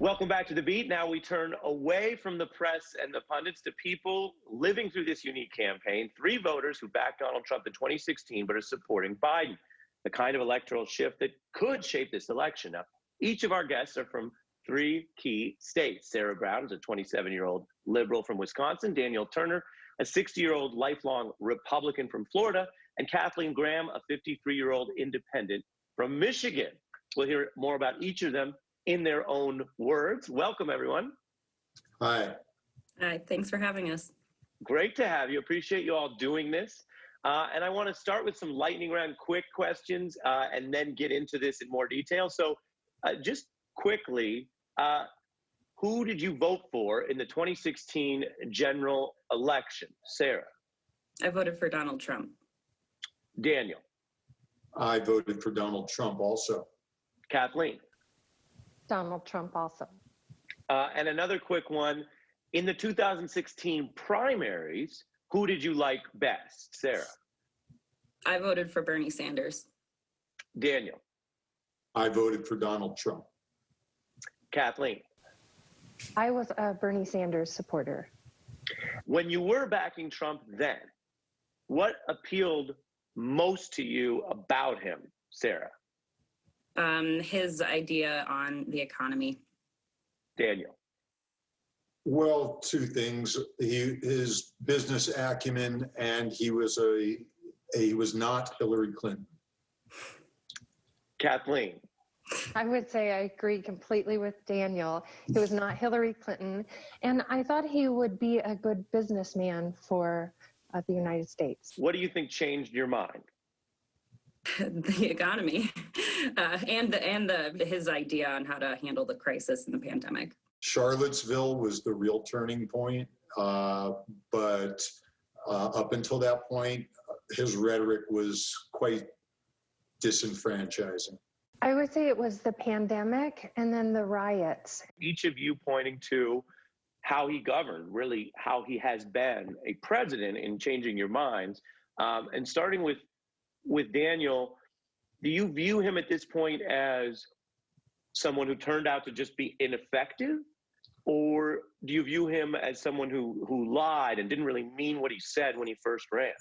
Welcome back to The Beat. Now we turn away from the press and the pundits to people living through this unique campaign. 3 voters who backed Donald Trump in 2016 but are supporting Biden, the kind of electoral shift that could shape this election. Now, each of our guests are from 3 key states. Sarah Brown is a 27-year-old liberal from Wisconsin, Daniel Turner, a 60-year-old lifelong Republican from Florida, and Kathleen Graham, a 53-year-old independent from Michigan. We'll hear more about each of them in their own words. Welcome, everyone. Hi. Hi, thanks for having us. Great to have you. Appreciate you all doing this. And I want to start with some lightning round quick questions and then get into this in more detail. So just quickly, who did you vote for in the 2016 general election? Sarah? I voted for Donald Trump. Daniel? I voted for Donald Trump also. Kathleen? Donald Trump also. And another quick one. In the 2016 primaries, who did you like best? Sarah? I voted for Bernie Sanders. Daniel? I voted for Donald Trump. Kathleen? I was a Bernie Sanders supporter. When you were backing Trump then, what appealed most to you about him, Sarah? His idea on the economy. Daniel? Well, 2 things. His business acumen, and he was not Hillary Clinton. Kathleen? I would say I agree completely with Daniel. He was not Hillary Clinton, and I thought he would be a good businessman for the United States. What do you think changed your mind? The economy and his idea on how to handle the crisis and the pandemic. Charlottesville was the real turning point, but up until that point, his rhetoric was quite disenfranchising. I would say it was the pandemic and then the riots. Each of you pointing to how he governed, really how he has been a president in changing your minds. And starting with Daniel, do you view him at this point as someone who turned out to just be ineffective? Or do you view him as someone who lied and didn't really mean what he said when he first ran?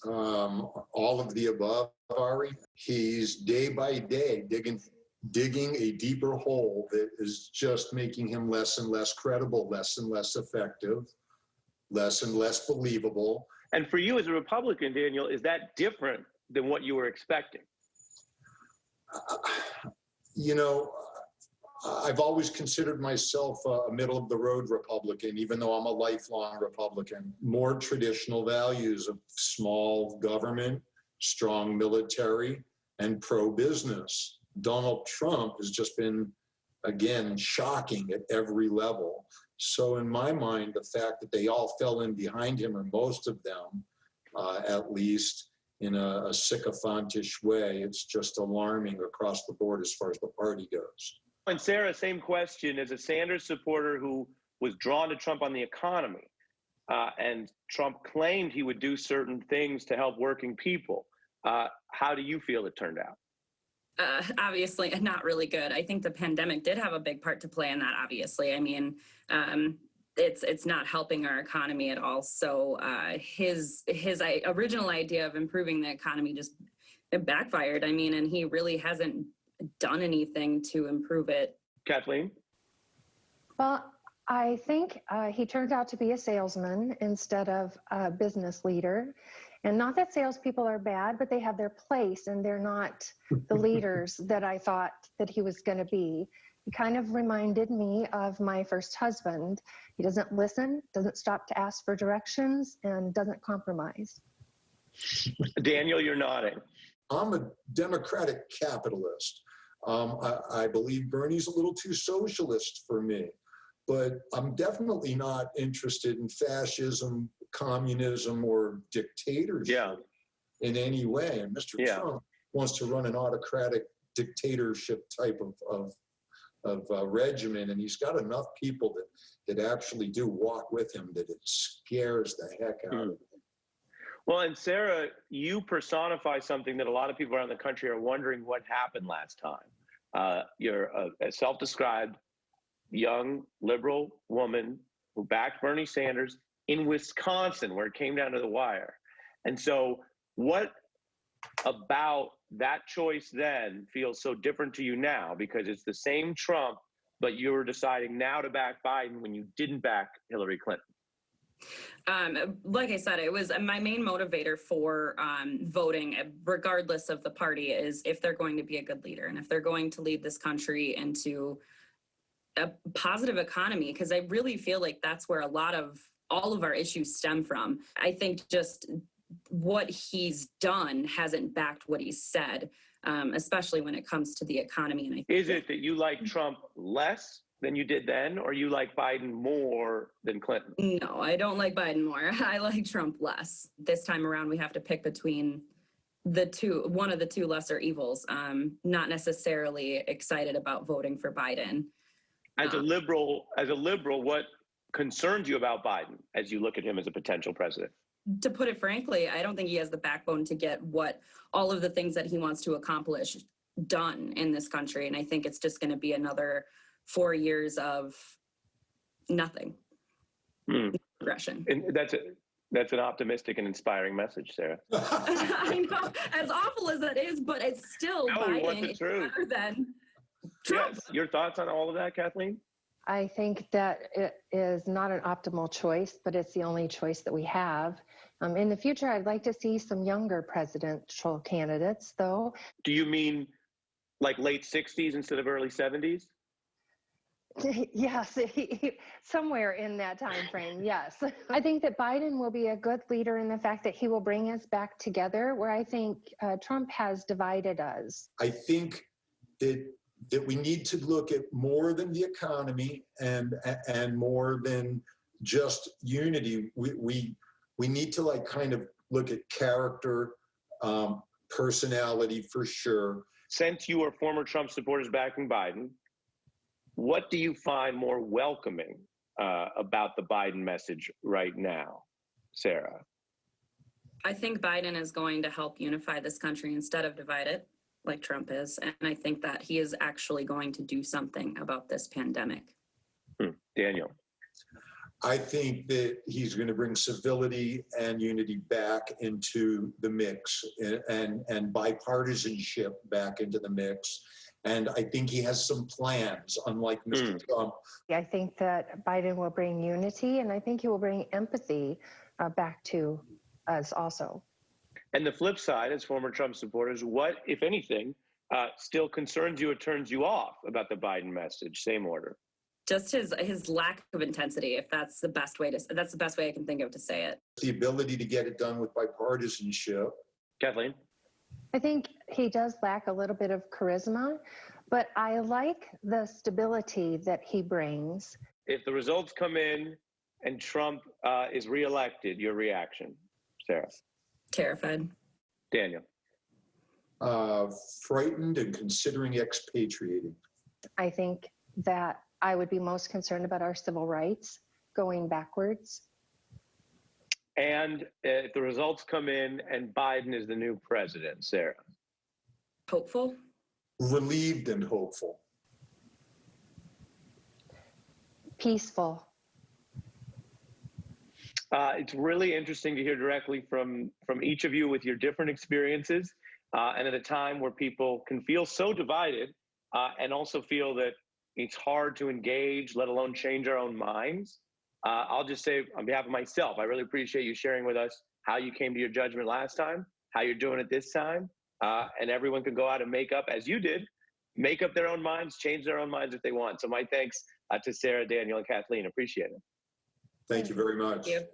All of the above, ARI. He's day by day digging a deeper hole that is just making him less and less credible, less and less effective, less and less believable. And for you as a Republican, Daniel, is that different than what you were expecting? I've always considered myself a middle-of-the-road Republican, even though I'm a lifelong Republican. More traditional values of small government, strong military, and pro-business. Donald Trump has just been, again, shocking at every level. So in my mind, the fact that they all fell in behind him, or most of them, at least in a sycophantish way, it's just alarming across the board as far as the party goes. And Sarah, same question. As a Sanders supporter who was drawn to Trump on the economy, and Trump claimed he would do certain things to help working people, how do you feel it turned out? Obviously, not really good. I think the pandemic did have a big part to play in that, obviously. I mean, it's not helping our economy at all. So his original idea of improving the economy just backfired. I mean, and he really hasn't done anything to improve it. Kathleen? Well, I think he turned out to be a salesman instead of a business leader. And not that salespeople are bad, but they have their place and they're not the leaders that I thought that he was going to be. He kind of reminded me of my first husband. He doesn't listen, doesn't stop to ask for directions, and doesn't compromise. Daniel, you're nodding. I'm a democratic capitalist. I believe Bernie's a little too socialist for me, but I'm definitely not interested in fascism, communism, or dictatorship in any way. And Mr. Trump wants to run an autocratic dictatorship type of regimen, and he's got enough people that actually do walk with him that it scares the heck out of him. Well, and Sarah, you personify something that a lot of people around the country are wondering what happened last time. You're a self-described young liberal woman who backed Bernie Sanders in Wisconsin, where it came down to the wire. And so what about that choice then feels so different to you now? Because it's the same Trump, but you're deciding now to back Biden when you didn't back Hillary Clinton. Like I said, it was my main motivator for voting, regardless of the party, is if they're going to be a good leader and if they're going to lead this country into a positive economy, because I really feel like that's where all of our issues stem from. I think just what he's done hasn't backed what he's said, especially when it comes to the economy. And Is it that you like Trump less than you did then, or you like Biden more than Clinton? No, I don't like Biden more. I like Trump less. This time around, we have to pick between one of the two lesser evils. Not necessarily excited about voting for Biden. As a liberal, what concerns you about Biden as you look at him as a potential president? To put it frankly, I don't think he has the backbone to get all of the things that he wants to accomplish done in this country. And I think it's just going to be another 4 years of nothing. Progression. And that's an optimistic and inspiring message, Sarah. I know, as awful as that is, but it's still Biden is better than Trump. Yes. Your thoughts on all of that, Kathleen? I think that it is not an optimal choice, but it's the only choice that we have. In the future, I'd like to see some younger presidential candidates, though. Do you mean like late 60s instead of early 70s? Yes, somewhere in that time frame, yes. I think that Biden will be a good leader in the fact that he will bring us back together, where I think Trump has divided us. I think that we need to look at more than the economy and more than just unity. We need to kind of look at character, personality for sure. Since you are former Trump supporters backing Biden, what do you find more welcoming about the Biden message right now, Sarah? I think Biden is going to help unify this country instead of divide it, like Trump is. And I think that he is actually going to do something about this pandemic. Daniel? I think that he's going to bring civility and unity back into the mix and bipartisanship back into the mix. And I think he has some plans, unlike Mr. Trump. I think that Biden will bring unity, and I think he will bring empathy back to us also. And the flip side, as former Trump supporters, what, if anything, still concerns you or turns you off about the Biden message? Same order. Just his lack of intensity, if that's the best way I can think of to say it. The ability to get it done with bipartisanship. Kathleen? I think he does lack a little bit of charisma, but I like the stability that he brings. If the results come in and Trump is reelected, your reaction, Sarah? Terrified. Daniel? Frightened and considering expatriating. I think that I would be most concerned about our civil rights going backwards. And if the results come in and Biden is the new president, Sarah? Hopeful. Relieved and hopeful. Peaceful. It's really interesting to hear directly from each of you with your different experiences, and at a time where people can feel so divided and also feel that it's hard to engage, let alone change our own minds. I'll just say on behalf of myself, I really appreciate you sharing with us how you came to your judgment last time, how you're doing it this time, and everyone can go out and make up, as you did, make up their own minds, change their own minds if they want. So my thanks to Sarah, Daniel, and Kathleen. Appreciate it. Thank you very much. Thank you.